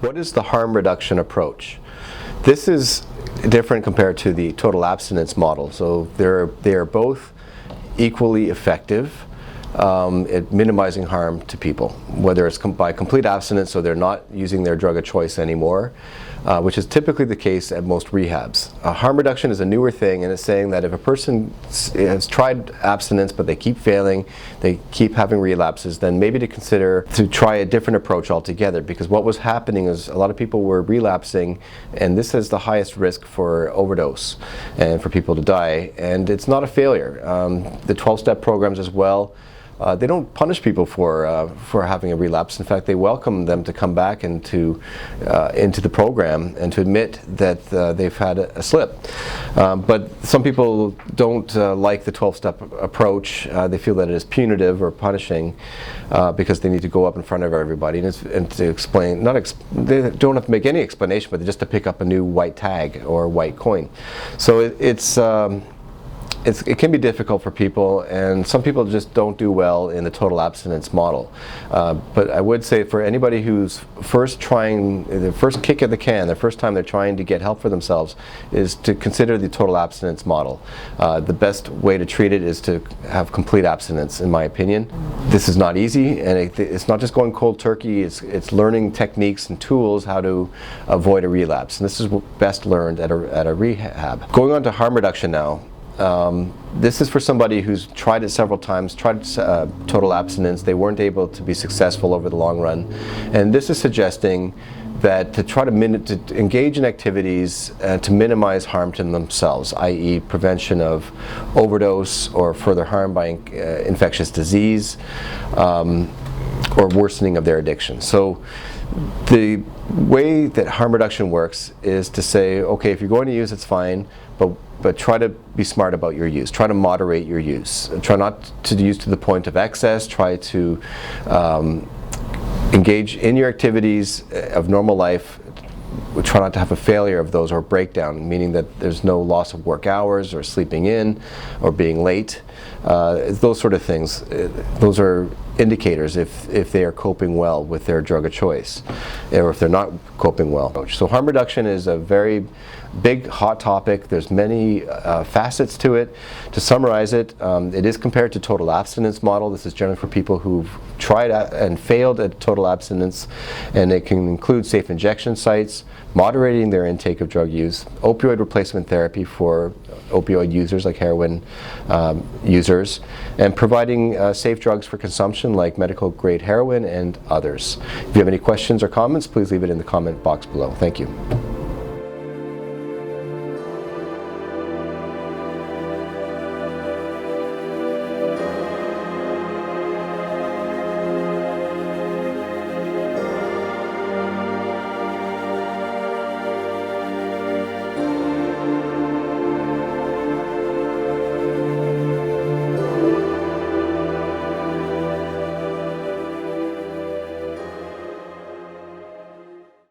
What is the harm reduction approach? This is different compared to the total abstinence model. So they are both equally effective at minimizing harm to people, whether it's by complete abstinence, so they're not using their drug of choice anymore, which is typically the case at most rehabs. Harm reduction is a newer thing, and it's saying that if a person has tried abstinence but they keep failing, they keep having relapses, then maybe to consider to try a different approach altogether, because what was happening is a lot of people were relapsing, and this is the highest risk for overdose and for people to die, and it's not a failure. The 12-step programs as well, they don't punish people for having a relapse. In fact, they welcome them to come back into the program and to admit that they've had a slip. But some people don't like the 12-step approach. They feel that it is punitive or punishing because they need to go up in front of everybody and to explain. They don't have to make any explanation, but just to pick up a new white tag or white coin. So it can be difficult for people, and some people just don't do well in the total abstinence model. But I would say for anybody who's first trying, the first kick at the can, the first time they're trying to get help for themselves, is to consider the total abstinence model. The best way to treat it is to have complete abstinence, in my opinion. This is not easy, and it's not just going cold turkey, it's learning techniques and tools how to avoid a relapse. And this is best learned at a rehab. Going on to harm reduction now. This is for somebody who's tried it several times, tried total abstinence. They weren't able to be successful over the long run. And this is suggesting that to try to engage in activities to minimize harm to themselves, i.e. prevention of overdose or further harm by infectious disease or worsening of their addiction. So the way that harm reduction works is to say, okay, if you're going to use, it's fine, but try to be smart about your use. Try to moderate your use. Try not to use to the point of excess. Try to engage in your activities of normal life. Try not to have a failure of those or breakdown, meaning that there's no loss of work hours or sleeping in or being late. Those sort of things. Those are indicators if they are coping well with their drug of choice, or if they're not coping well. So harm reduction is a very big, hot topic. There's many facets to it. To summarize it, it is compared to total abstinence model. This is generally for people who've tried and failed at total abstinence, and it can include safe injection sites, moderating their intake of drug use, opioid replacement therapy for opioid users like heroin users, and providing safe drugs for consumption like medical grade heroin and others. If you have any questions or comments, please leave it in the comment box below. Thank you.